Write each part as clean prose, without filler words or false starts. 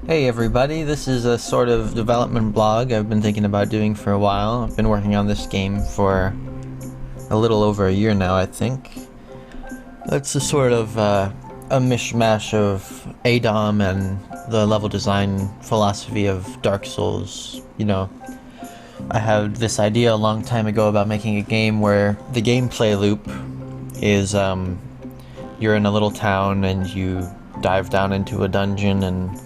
Hey everybody, this is a sort of development blog I've been thinking about doing for a while. I've been working on this game for a little over a year now, I think. It's a sort of a mishmash of ADOM and the level design philosophy of Dark Souls. I had this idea a long time ago about making a game where the gameplay loop is you're in a little town and you dive down into a dungeon and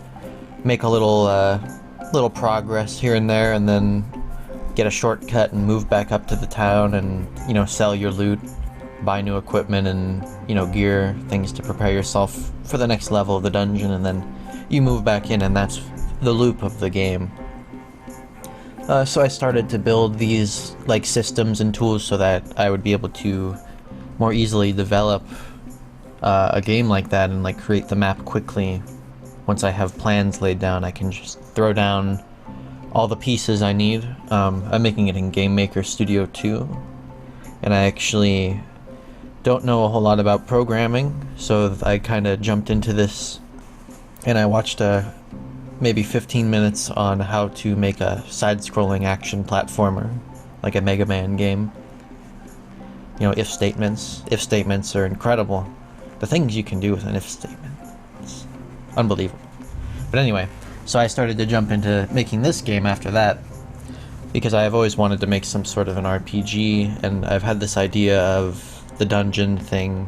make a little progress here and there, and then get a shortcut and move back up to the town and sell your loot, buy new equipment and gear, things to prepare yourself for the next level of the dungeon, and then you move back in, and that's the loop of the game. So I started to build these systems and tools so that I would be able to more easily develop a game like that and create the map quickly. Once I have plans laid down, I can just throw down all the pieces I need. I'm making it in Game Maker Studio 2, and I actually don't know a whole lot about programming, so I kind of jumped into this, and I watched maybe 15 minutes on how to make a side-scrolling action platformer, like a Mega Man game. If statements. If statements are incredible. The things you can do with an if statement. It's unbelievable. But anyway, so I started to jump into making this game after that, because I've always wanted to make some sort of an RPG, and I've had this idea of the dungeon thing,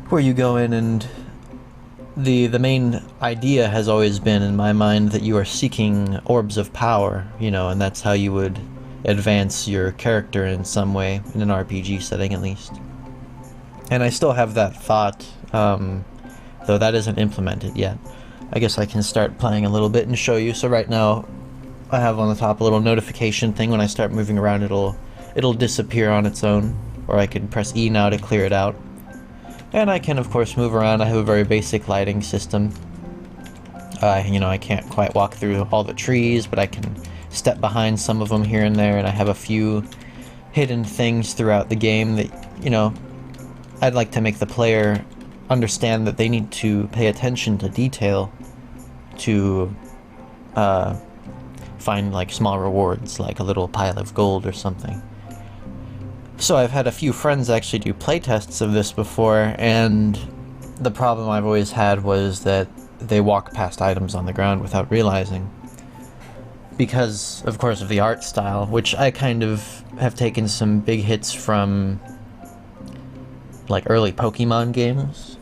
where you go in and the main idea has always been in my mind that you are seeking orbs of power, and that's how you would advance your character in some way, in an RPG setting at least. And I still have that thought, though that isn't implemented yet. I guess I can start playing a little bit and show you. So right now, I have on the top a little notification thing. When I start moving around, it'll disappear on its own, or I can press E now to clear it out. And I can, of course, move around. I have a very basic lighting system. I can't quite walk through all the trees, but I can step behind some of them here and there, and I have a few hidden things throughout the game that, I'd like to make the player understand that they need to pay attention to detail to find small rewards, like a little pile of gold or something. So I've had a few friends actually do playtests of this before, and the problem I've always had was that they walk past items on the ground without realizing. Because, of course, of the art style, which I kind of have taken some big hits from early Pokemon games,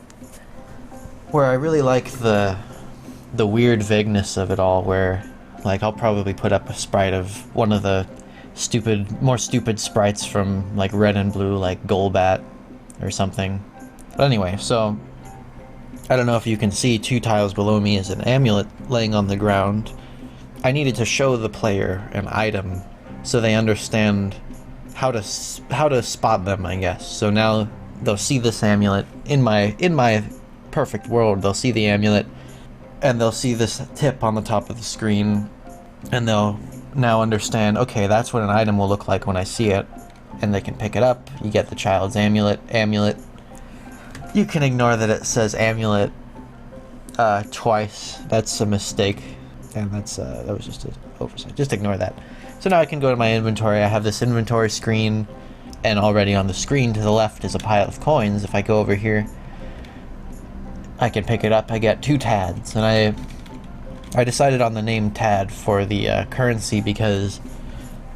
where I really like the weird vagueness of it all, where I'll probably put up a sprite of one of the more stupid sprites from Red and Blue, like Golbat or something. But anyway, so I don't know if you can see, 2 tiles below me is an amulet laying on the ground. I needed to show the player an item so they understand how to spot them, I guess. So now they'll see this amulet in my perfect world. They'll see the amulet, and they'll see this tip on the top of the screen, and they'll now understand, okay, that's what an item will look like when I see it, and they can pick it up. You get the child's amulet. You can ignore that it says amulet twice. That's a mistake, and that was just an oversight. Just ignore that. So now I can go to my inventory. I have this inventory screen, and already on the screen to the left is a pile of coins. If I go over here, I can pick it up. I get 2 tads, and I decided on the name Tad for the currency because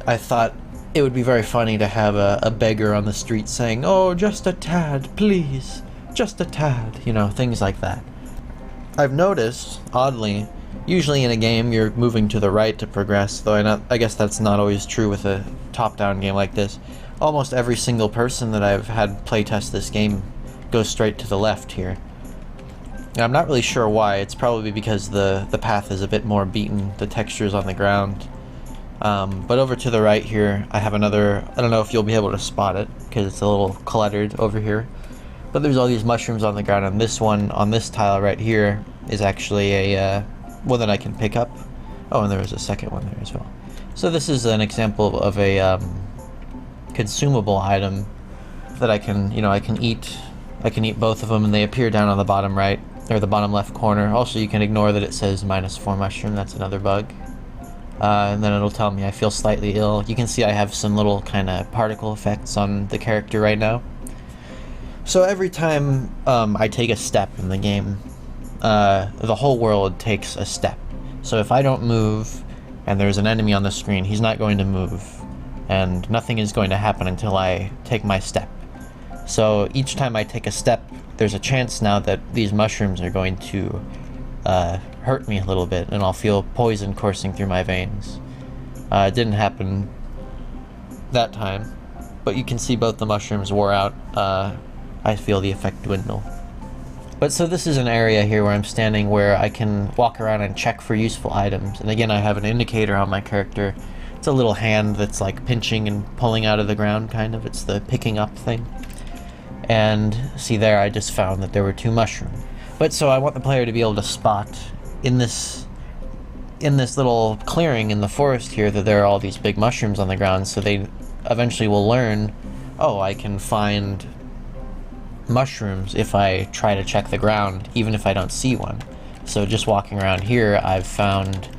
I thought it would be very funny to have a beggar on the street saying, "Oh, just a tad, please, just a tad," things like that. I've noticed, oddly, usually in a game you're moving to the right to progress, though I guess that's not always true with a top-down game like this. Almost every single person that I've had playtest this game goes straight to the left here. And I'm not really sure why. It's probably because the path is a bit more beaten, the texture's on the ground. But over to the right here, I have another, I don't know if you'll be able to spot it, because it's a little cluttered over here. But there's all these mushrooms on the ground, and this one, on this tile right here, is actually a one that I can pick up. Oh, and there was a second one there as well. So this is an example of a consumable item that I can, I can eat both of them, and they appear down on the bottom right. or the bottom left corner. Also, you can ignore that it says -4 mushroom, that's another bug. And then it'll tell me I feel slightly ill. You can see I have some little kind of particle effects on the character right now. So every time I take a step in the game, the whole world takes a step. So if I don't move and there's an enemy on the screen, he's not going to move, and nothing is going to happen until I take my step. So each time I take a step, there's a chance now that these mushrooms are going to hurt me a little bit, and I'll feel poison coursing through my veins. It didn't happen that time, but you can see both the mushrooms wore out. I feel the effect dwindle. But so this is an area here where I'm standing where I can walk around and check for useful items. And again, I have an indicator on my character. It's a little hand that's like pinching and pulling out of the ground, kind of. It's the picking up thing. And see there, I just found that there were 2 mushrooms. But so I want the player to be able to spot in this little clearing in the forest here that there are all these big mushrooms on the ground, so they eventually will learn, oh, I can find mushrooms if I try to check the ground, even if I don't see one. So just walking around here, I've found,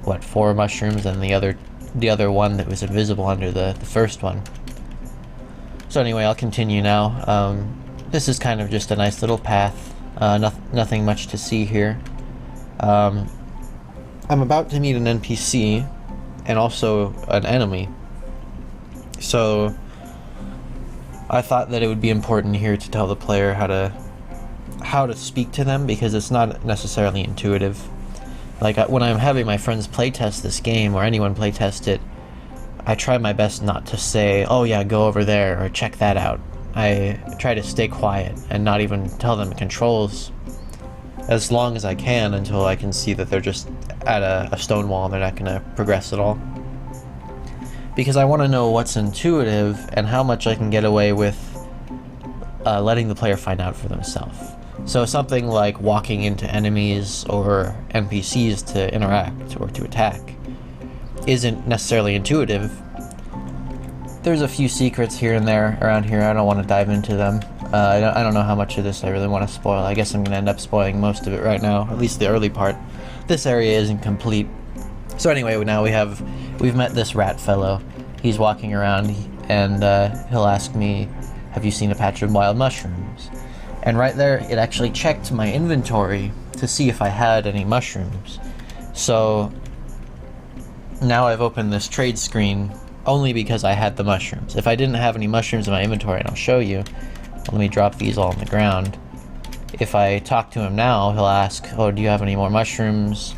what, 4 mushrooms, and the other one that was invisible under the first one. So anyway, I'll continue now. This is kind of just a nice little path. Nothing much to see here. I'm about to meet an NPC and also an enemy. So I thought that it would be important here to tell the player how to speak to them, because it's not necessarily intuitive. Like when I'm having my friends playtest this game, or anyone playtest it, I try my best not to say, oh yeah, go over there, or check that out. I try to stay quiet and not even tell them controls as long as I can until I can see that they're just at a stone wall and they're not going to progress at all. Because I want to know what's intuitive and how much I can get away with letting the player find out for themselves. So something like walking into enemies or NPCs to interact or to attack isn't necessarily intuitive. There's a few secrets here and there around here. I don't want to dive into them. I don't know how much of this I really want to spoil. I guess I'm going to end up spoiling most of it right now, at least the early part. This area isn't complete. So anyway, now we've met this rat fellow. He's walking around and he'll ask me, have you seen a patch of wild mushrooms? And right there, it actually checked my inventory to see if I had any mushrooms. So now I've opened this trade screen only because I had the mushrooms. If I didn't have any mushrooms in my inventory, and I'll show you, let me drop these all on the ground. If I talk to him now, he'll ask, oh, do you have any more mushrooms?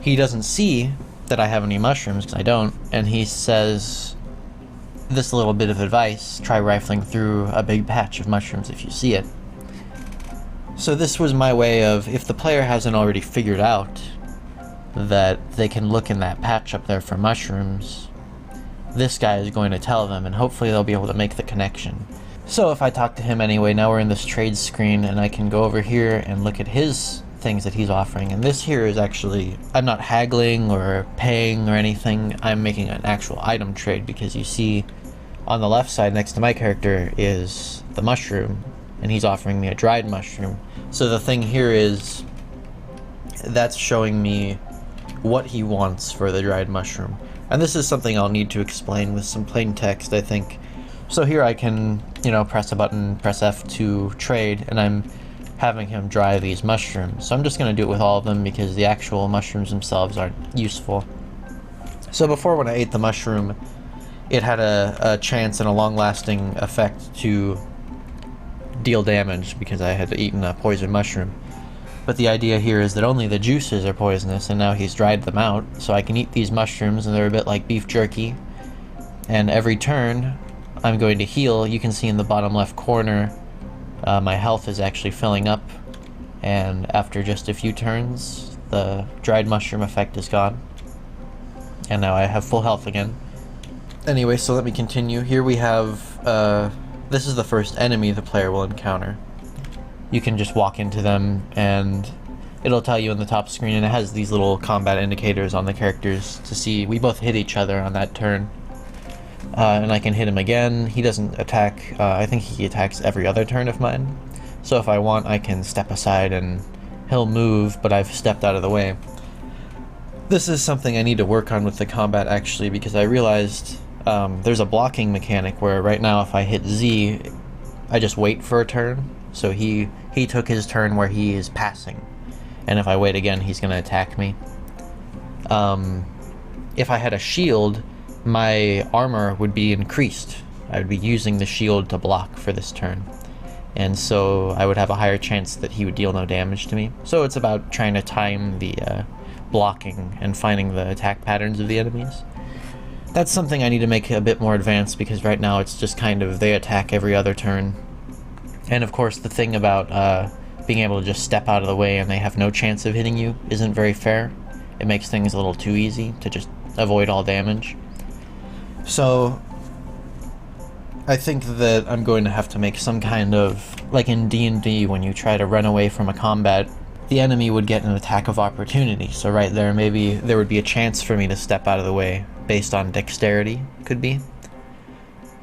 He doesn't see that I have any mushrooms, because I don't, and he says this little bit of advice: try rifling through a big patch of mushrooms if you see it. So this was my way of, if the player hasn't already figured out that they can look in that patch up there for mushrooms, this guy is going to tell them, and hopefully they'll be able to make the connection. So if I talk to him anyway, now we're in this trade screen, and I can go over here and look at his things that he's offering. And this here is actually, I'm not haggling or paying or anything, I'm making an actual item trade, because you see on the left side next to my character is the mushroom, and he's offering me a dried mushroom. So the thing here is, that's showing me what he wants for the dried mushroom. And this is something I'll need to explain with some plain text, I think. So here I can, press a button, press F to trade, and I'm having him dry these mushrooms. So I'm just going to do it with all of them because the actual mushrooms themselves aren't useful. So before, when I ate the mushroom, it had a chance and a long-lasting effect to deal damage because I had eaten a poison mushroom. But the idea here is that only the juices are poisonous, and now he's dried them out, so I can eat these mushrooms, and they're a bit like beef jerky. And every turn, I'm going to heal. You can see in the bottom left corner, my health is actually filling up, and after just a few turns, the dried mushroom effect is gone. And now I have full health again. Anyway, so let me continue. Here we have, this is the first enemy the player will encounter. You can just walk into them, and it'll tell you in the top screen, and it has these little combat indicators on the characters to see we both hit each other on that turn. And I can hit him again. He doesn't attack, I think he attacks every other turn of mine. So if I want, I can step aside and he'll move, but I've stepped out of the way. This is something I need to work on with the combat, actually, because I realized there's a blocking mechanic where right now if I hit Z, I just wait for a turn. So he took his turn where he is passing, and if I wait again, he's going to attack me. If I had a shield, my armor would be increased. I would be using the shield to block for this turn, and so I would have a higher chance that he would deal no damage to me. So it's about trying to time the blocking and finding the attack patterns of the enemies. That's something I need to make a bit more advanced, because right now it's just kind of they attack every other turn. And of course the thing about being able to just step out of the way and they have no chance of hitting you isn't very fair. It makes things a little too easy to just avoid all damage. So I think that I'm going to have to make some kind of, like in D&D, when you try to run away from a combat, the enemy would get an attack of opportunity. So right there, maybe there would be a chance for me to step out of the way based on dexterity, could be.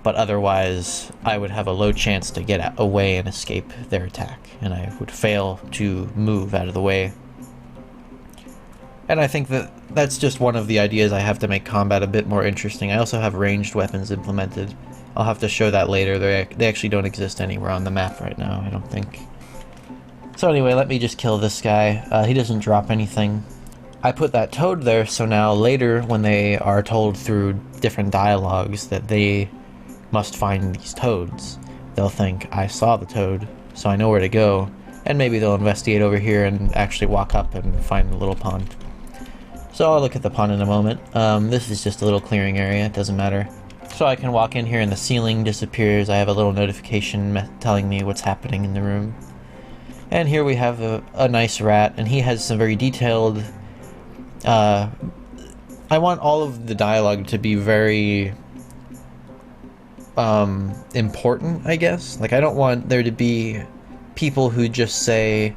But otherwise, I would have a low chance to get away and escape their attack, and I would fail to move out of the way. And I think that that's just one of the ideas I have to make combat a bit more interesting. I also have ranged weapons implemented. I'll have to show that later. They actually don't exist anywhere on the map right now, I don't think. So anyway, let me just kill this guy. He doesn't drop anything. I put that toad there, so now later when they are told through different dialogues that they must find these toads, they'll think, I saw the toad, so I know where to go, and maybe they'll investigate over here and actually walk up and find the little pond. So I'll look at the pond in a moment. This is just a little clearing area, it doesn't matter. So I can walk in here and the ceiling disappears. I have a little notification telling me what's happening in the room. And here we have a nice rat, and he has some very detailed... I want all of the dialogue to be very... important, I guess. Like, I don't want there to be people who just say,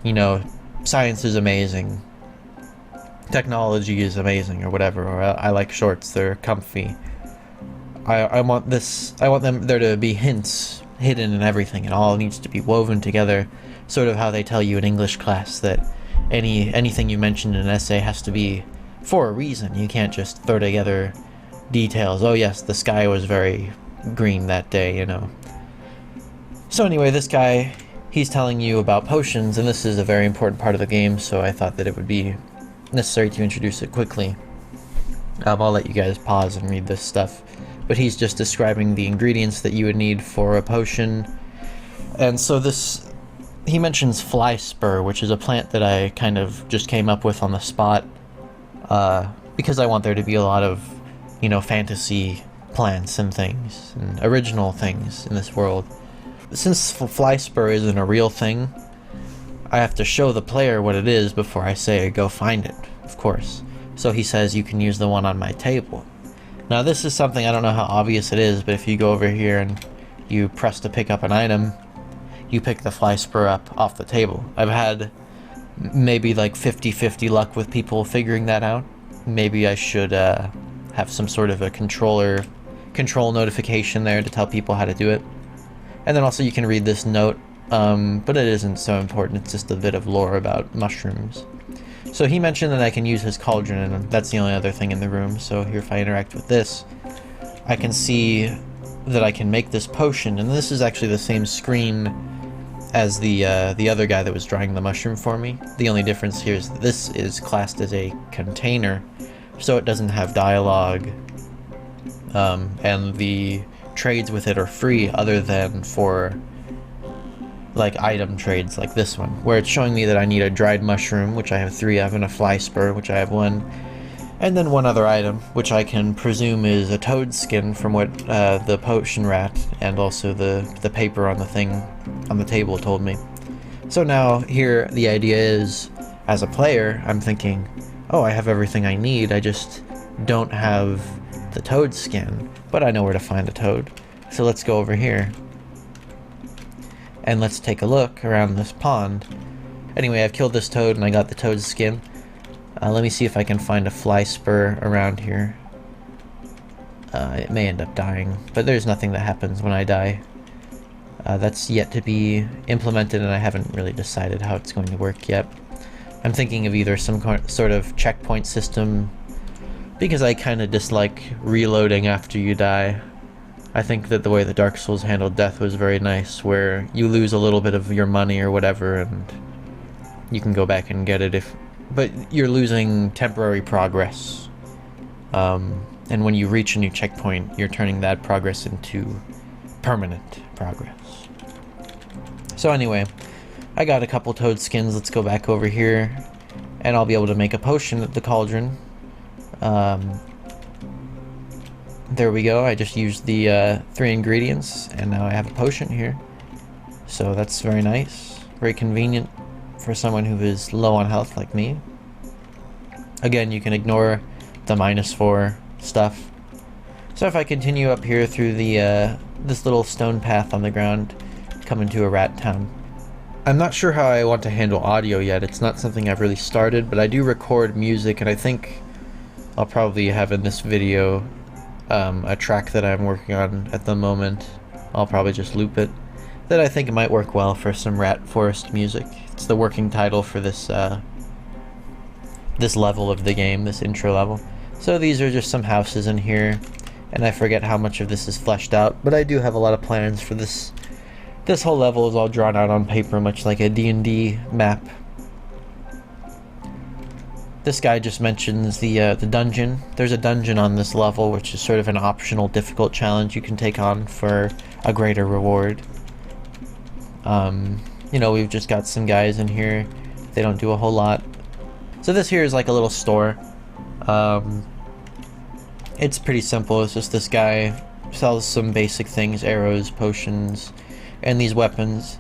you know, science is amazing, technology is amazing, or whatever, or I like shorts, they're comfy. I want them there to be hints hidden in everything. It all needs to be woven together, sort of how they tell you in English class that anything you mention in an essay has to be for a reason. You can't just throw together details. Oh yes, the sky was very green that day, you know. So anyway, this guy, he's telling you about potions, and this is a very important part of the game, so I thought that it would be necessary to introduce it quickly. I'll let you guys pause and read this stuff, but he's just describing the ingredients that you would need for a potion. And so he mentions fly spur, which is a plant that I kind of just came up with on the spot, because I want there to be a lot of, you know, fantasy plants and things, and original things in this world. Since fly spur isn't a real thing, I have to show the player what it is before I say go find it, of course. So he says you can use the one on my table. Now this is something, I don't know how obvious it is, but if you go over here and you press to pick up an item, you pick the fly spur up off the table. I've had maybe like 50-50 luck with people figuring that out. Maybe I should have some sort of a control notification there to tell people how to do it. And then also you can read this note, but it isn't so important. It's just a bit of lore about mushrooms. So he mentioned that I can use his cauldron, and that's the only other thing in the room. So here, if I interact with this, I can see that I can make this potion, and this is actually the same screen as the other guy that was drawing the mushroom for me. The only difference here is that this is classed as a container, so it doesn't have dialogue, and the trades with it are free other than for like item trades like this one, where it's showing me that I need a dried mushroom, which I have 3 of, and a fly spur, which I have 1, and then one other item, which I can presume is a toad skin from what the potion rat and also the paper on the thing on the table told me. So now here the idea is, as a player, I'm thinking, oh, I have everything I need, I just don't have the toad skin, but I know where to find a toad. So let's go over here and let's take a look around this pond. Anyway, I've killed this toad and I got the toad skin. Let me see if I can find a fly spur around here. It may end up dying, but there's nothing that happens when I die. That's yet to be implemented, and I haven't really decided how it's going to work yet. I'm thinking of either some sort of checkpoint system, because I kind of dislike reloading after you die. I think that the way the Dark Souls handled death was very nice, where you lose a little bit of your money or whatever, and you can go back and get it but you're losing temporary progress. And when you reach a new checkpoint, you're turning that progress into permanent progress. So anyway, I got a couple toad skins. Let's go back over here, and I'll be able to make a potion at the cauldron. There we go. I just used the 3 ingredients, and now I have a potion here. So that's very nice. Very convenient for someone who is low on health like me. Again, you can ignore the -4 stuff. So if I continue up here through the this little stone path on the ground, come into a rat town. I'm not sure how I want to handle audio yet. It's not something I've really started, but I do record music, and I think I'll probably have in this video a track that I'm working on at the moment. I'll probably just loop it. That I think it might work well for some rat forest music. It's the working title for this this level of the game, this intro level. So these are just some houses in here, and I forget how much of this is fleshed out, but I do have a lot of plans for this. This whole level is all drawn out on paper, much like a D&D map. This guy just mentions the dungeon. There's a dungeon on this level, which is sort of an optional difficult challenge you can take on for a greater reward. You know, we've just got some guys in here. They don't do a whole lot. So this here is like a little store. It's pretty simple. It's just this guy sells some basic things, arrows, potions, and these weapons.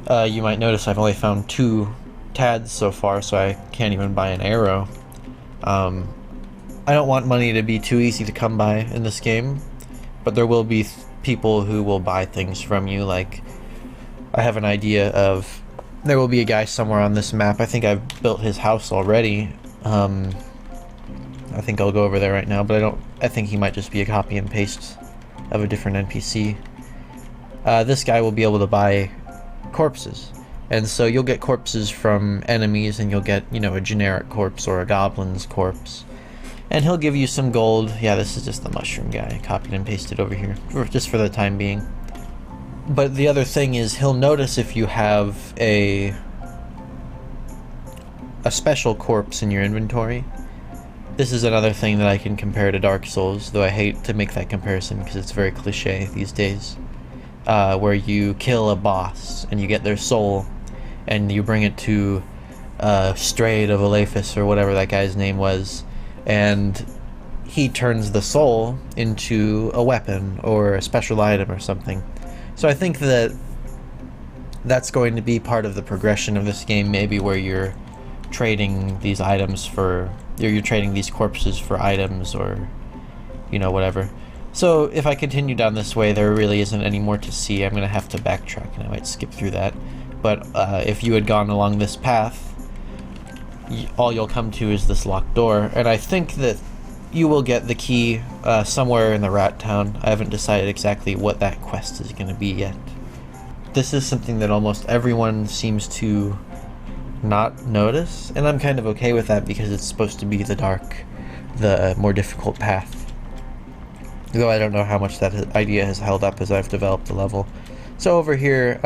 You might notice I've only found 2 tads so far, so I can't even buy an arrow. I don't want money to be too easy to come by in this game, but there will be people who will buy things from you. Like, I have an idea of, there will be a guy somewhere on this map. I think I've built his house already. I think I'll go over there right now, but I think he might just be a copy and paste of a different NPC. This guy will be able to buy corpses. And so you'll get corpses from enemies, and you'll get, you know, a generic corpse or a goblin's corpse. And he'll give you some gold. Yeah, this is just the mushroom guy. Copied and pasted over here, just for the time being. But the other thing is, he'll notice if you have a special corpse in your inventory. This is another thing that I can compare to Dark Souls, though I hate to make that comparison because it's very cliche these days. Where you kill a boss and you get their soul, and you bring it to Strayed of Alephis, or whatever that guy's name was, and he turns the soul into a weapon or a special item or something. So I think that that's going to be part of the progression of this game, maybe, where you're trading these items for, or you're trading these corpses for items, or, you know, whatever. So if I continue down this way, there really isn't any more to see. I'm going to have to backtrack, and I might skip through that. But if you had gone along this path, all you'll come to is this locked door. And I think that you will get the key somewhere in the rat town. I haven't decided exactly what that quest is going to be yet. This is something that almost everyone seems to not notice, and I'm kind of okay with that because it's supposed to be the more difficult path. Though I don't know how much that idea has held up as I've developed the level. So over here,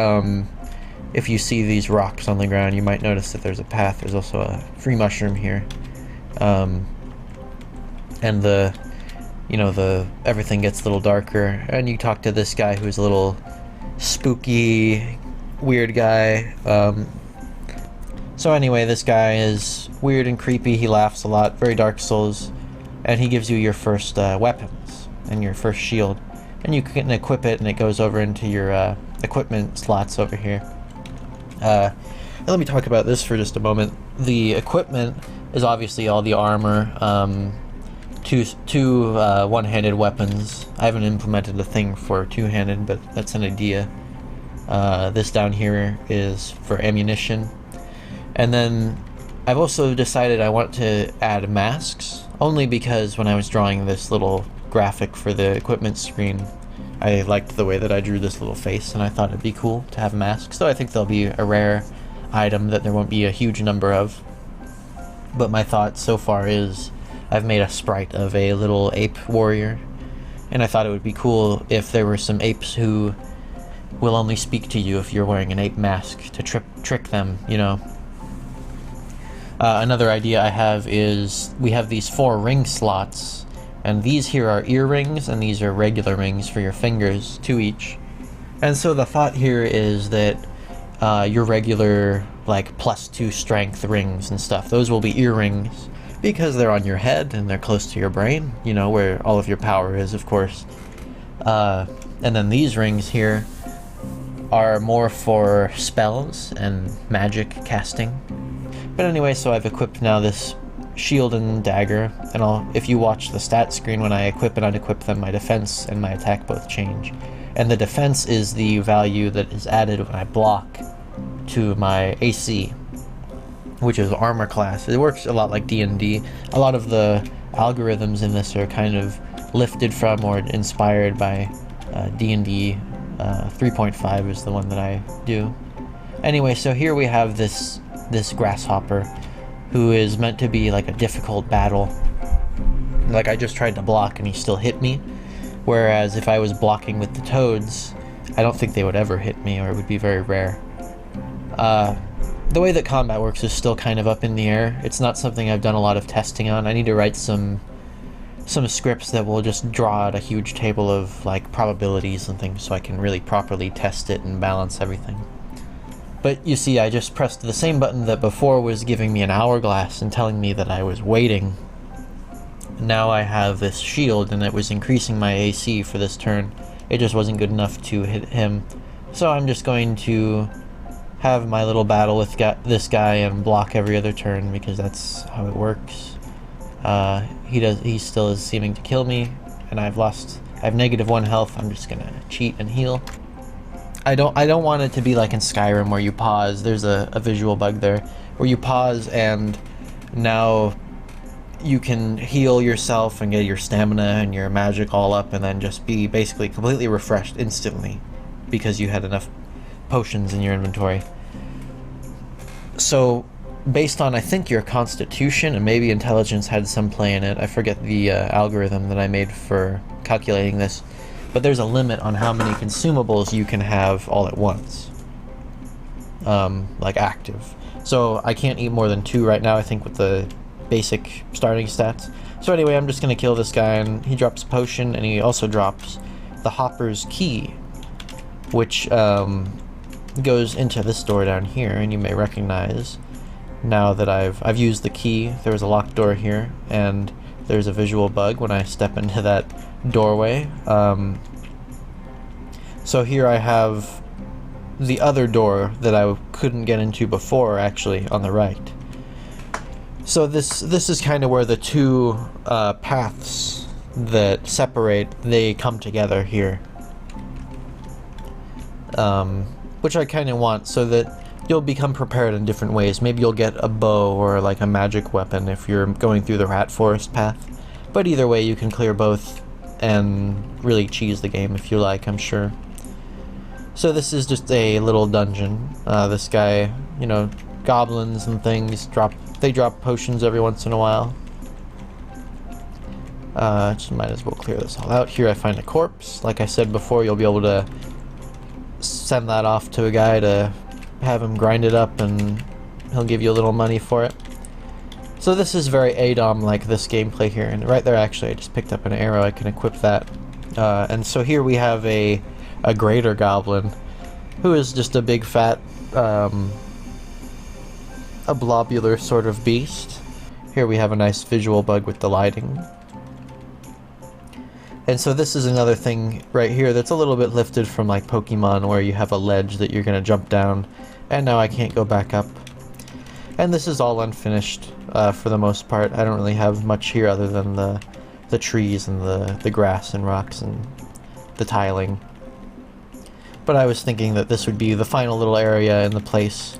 if you see these rocks on the ground, you might notice that there's a path. There's also a free mushroom here. And everything gets a little darker, and you talk to this guy who's a little spooky, weird guy. So anyway, this guy is weird and creepy. He laughs a lot, very Dark Souls, and he gives you your first weapons and your first shield, and you can equip it, and it goes over into your equipment slots over here. Let me talk about this for just a moment. The equipment is obviously all the armor, two one-handed weapons. I haven't implemented a thing for two-handed, but that's an idea. This down here is for ammunition. And then I've also decided I want to add masks, only because when I was drawing this little graphic for the equipment screen, I I liked the way that I drew this little face, and I thought it'd be cool to have masks, so I think they'll be a rare item that there won't be a huge number of. But my thought so far is I've made a sprite of a little ape warrior, and I thought it would be cool if there were some apes who will only speak to you if you're wearing an ape mask to trick them, you know. Another idea I have is we have these 4 ring slots, and these here are earrings, and these are regular rings for your fingers, 2 each. And so the thought here is that your regular, like, +2 strength rings and stuff, those will be earrings, because they're on your head and they're close to your brain, you know, where all of your power is, of course. And then these rings here are more for spells and magic casting. But anyway, so I've equipped now this shield and dagger, and if you watch the stat screen when I equip and unequip them, my defense and my attack both change. And the defense is the value that is added when I block to my AC, which is armor class. It works a lot like D&D. A lot of the algorithms in this are kind of lifted from or inspired by D&D 3.5 is the one that I do. Anyway, so here we have this grasshopper who is meant to be like a difficult battle. Like, I just tried to block and he still hit me, whereas if I was blocking with the toads, I don't think they would ever hit me, or it would be very rare. The way that combat works is still kind of up in the air. It's not something I've done a lot of testing on. I need to write some scripts that will just draw out a huge table of like probabilities and things so I can really properly test it and balance everything. But you see, I just pressed the same button that before was giving me an hourglass and telling me that I was waiting. Now I have this shield and it was increasing my AC for this turn. It just wasn't good enough to hit him. So I'm just going to have my little battle with this guy and block every other turn, because that's how it works. He still is seeming to kill me, and I have -1 health. I'm just gonna cheat and heal. I don't want it to be like in Skyrim where you pause. There's a visual bug there where you pause and now you can heal yourself and get your stamina and your magic all up, and then just be basically completely refreshed instantly because you had enough potions in your inventory. So based on, I think, your constitution, and maybe intelligence had some play in it. I forget the algorithm that I made for calculating this, but there's a limit on how many consumables you can have all at once, like active. So I can't eat more than 2 right now, I think, with the basic starting stats. So anyway, I'm just gonna kill this guy, and he drops a potion, and he also drops the Hopper's key, which goes into this door down here, and you may recognize now that I've used the key. There was a locked door here, and there's a visual bug when I step into that doorway. So here I have the other door that I couldn't get into before, actually, on the right. So this is kind of where the 2 paths that separate, they come together here. Which I kind of want, so that you'll become prepared in different ways. Maybe you'll get a bow or like a magic weapon if you're going through the rat forest path. But either way, you can clear both and really cheese the game if you like, I'm sure. So this is just a little dungeon. This guy, you know, goblins and things drop potions every once in a while. Just might as well clear this all out. Here I find a corpse. Like I said before, you'll be able to send that off to a guy to have him grind it up, and he'll give you a little money for it. So this is very ADOM like, this gameplay here, and right there actually I just picked up an arrow. I can equip that. And so here we have a greater goblin who is just a big fat a blobular sort of beast. Here we have a nice visual bug with the lighting. And so this is another thing right here that's a little bit lifted from like Pokemon, where you have a ledge that you're gonna jump down, and now I can't go back up. And this is all unfinished for the most part. I don't really have much here other than the trees and the grass and rocks and the tiling. But I was thinking that this would be the final little area in the place.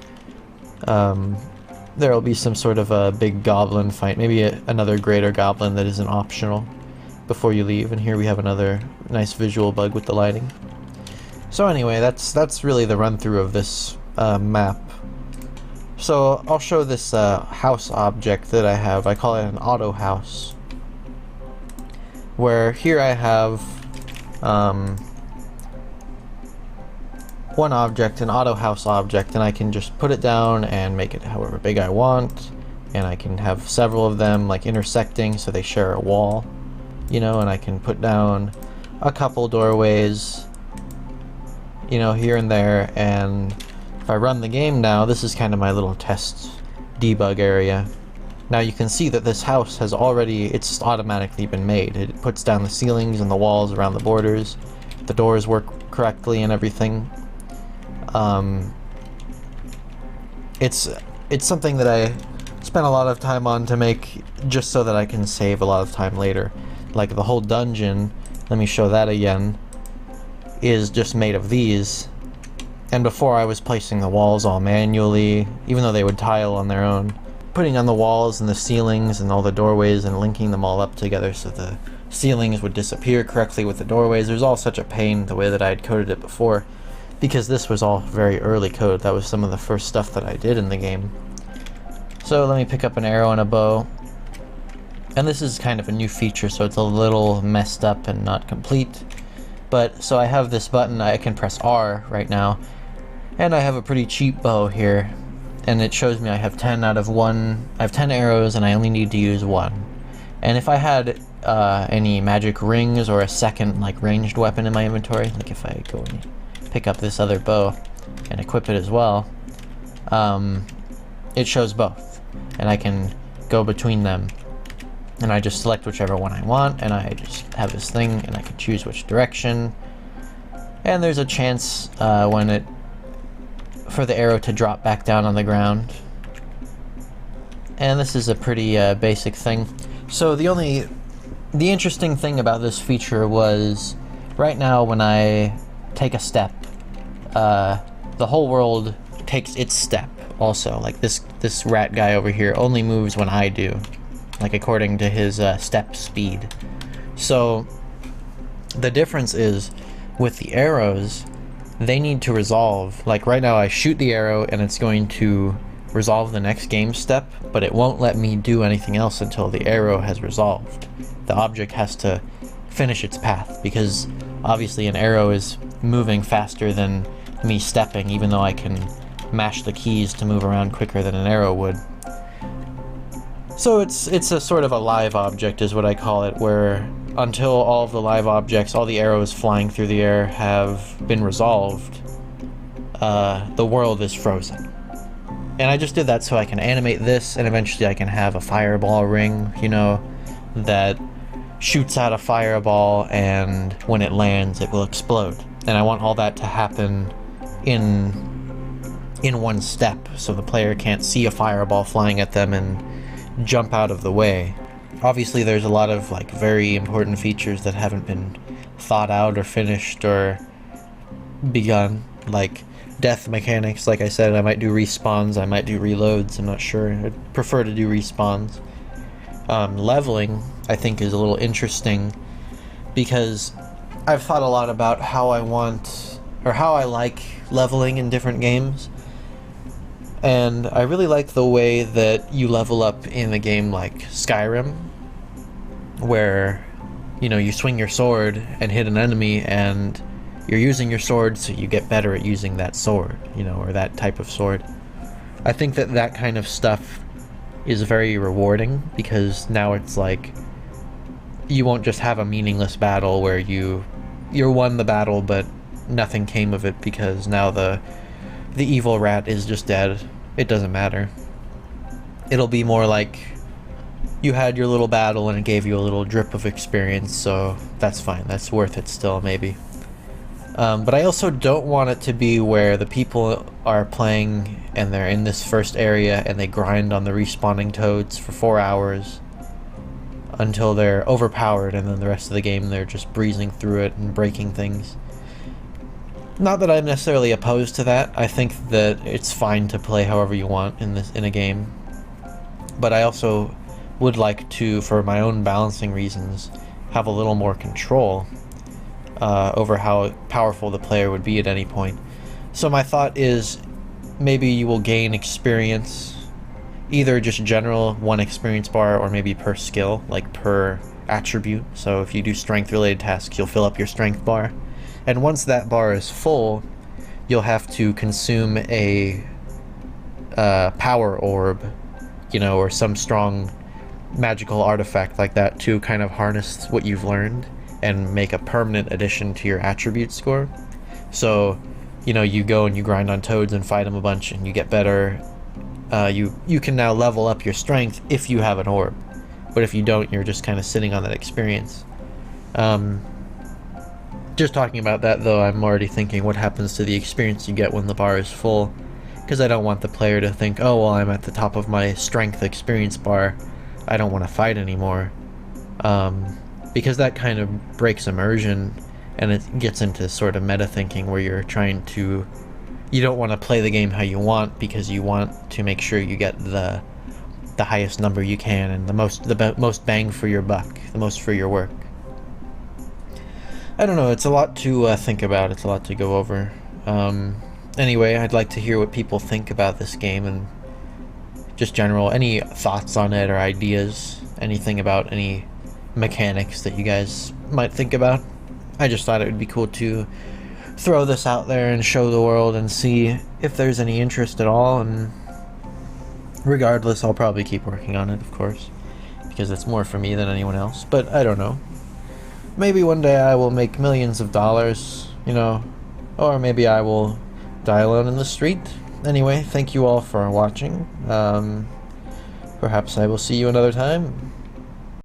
There will be some sort of a big goblin fight, maybe another greater goblin that isn't optional. before you leave, and here we have another nice visual bug with the lighting. So anyway, that's really the run-through of this map. So I'll show this house object that I have. I call it an auto house, where here I have one object, an auto house object, and I can just put it down and make it however big I want, and I can have several of them like intersecting so they share a wall, you know, and I can put down a couple doorways, you know, here and there. And if I run the game now, this is kind of my little test debug area. Now you can see that this house has already, it's automatically been made. It puts down the ceilings and the walls around the borders. The doors work correctly and everything. It's something that I spent a lot of time on to make, just so that I can save a lot of time later. Like the whole dungeon, let me show that again, is just made of these. And before I was placing the walls all manually, even though they would tile on their own. Putting on the walls and the ceilings and all the doorways and linking them all up together so the ceilings would disappear correctly with the doorways. There's all such a pain the way that I had coded it before, because this was all very early code. That was some of the first stuff that I did in the game. So let me pick up an arrow and a bow. And this is kind of a new feature, so it's a little messed up and not complete. But so I have this button, I can press R right now, and I have a pretty cheap bow here. And it shows me I have 10 out of 1, I have 10 arrows and I only need to use 1. And if I had any magic rings or a second like ranged weapon in my inventory, like if I go and pick up this other bow and equip it as well, it shows both. And I can go between them. And I just select whichever one I want, and I just have this thing, and I can choose which direction. And there's a chance for the arrow to drop back down on the ground. And this is a pretty basic thing. So the interesting thing about this feature was, right now when I take a step, the whole world takes its step also. Like this rat guy over here only moves when I do, like according to his step speed. So the difference is with the arrows, they need to resolve. Like right now I shoot the arrow and it's going to resolve the next game step, but it won't let me do anything else until the arrow has resolved. The object has to finish its path, because obviously an arrow is moving faster than me stepping, even though I can mash the keys to move around quicker than an arrow would. So it's a sort of a live object is what I call it, where until all of the live objects, all the arrows flying through the air have been resolved, the world is frozen. And I just did that so I can animate this, and eventually I can have a fireball ring, you know, that shoots out a fireball, and when it lands it will explode. And I want all that to happen in one step, so the player can't see a fireball flying at them and jump out of the way. Obviously there's a lot of like very important features that haven't been thought out or finished or begun, like death mechanics. Like I said, I might do respawns, I might do reloads, I'm not sure. I'd prefer to do respawns. Leveling, I think, is a little interesting, because I've thought a lot about how I want, or how I like leveling in different games. And I really like the way that you level up in a game like Skyrim, where, you know, you swing your sword and hit an enemy, and you're using your sword so you get better at using that sword, you know, or that type of sword. I think that that kind of stuff is very rewarding, because now it's like you won't just have a meaningless battle where you won the battle but nothing came of it, because now the evil rat is just dead. It doesn't matter. It'll be more like you had your little battle and it gave you a little drip of experience, so that's fine. That's worth it still, maybe. But I also don't want it to be where the people are playing and they're in this first area and they grind on the respawning toads for 4 hours until they're overpowered, and then the rest of the game they're just breezing through it and breaking things. Not that I'm necessarily opposed to that. I think that it's fine to play however you want in a game. But I also would like to, for my own balancing reasons, have a little more control over how powerful the player would be at any point. So my thought is maybe you will gain experience, either just general 1 experience bar, or maybe per skill, like per attribute. So if you do strength related tasks, you'll fill up your strength bar, and once that bar is full, you'll have to consume a power orb, you know, or some strong magical artifact like that to kind of harness what you've learned and make a permanent addition to your attribute score. So, you know, you go and you grind on toads and fight them a bunch and you get better. You can now level up your strength if you have an orb, but if you don't, you're just kind of sitting on that experience. Just talking about that though, I'm already thinking what happens to the experience you get when the bar is full, because I don't want the player to think, oh well, I'm at the top of my strength experience bar, I don't want to fight anymore, because that kind of breaks immersion and it gets into sort of meta thinking where you're trying to, you don't want to play the game how you want because you want to make sure you get the highest number you can and the most bang for your buck, the most for your work. I don't know, it's a lot to think about, it's a lot to go over. Anyway, I'd like to hear what people think about this game and just general, any thoughts on it or ideas, anything about any mechanics that you guys might think about. I just thought it would be cool to throw this out there and show the world and see if there's any interest at all, and regardless, I'll probably keep working on it, of course, because it's more for me than anyone else, but I don't know. Maybe one day I will make millions of dollars, you know, or maybe I will die alone in the street. Anyway, thank you all for watching. Perhaps I will see you another time.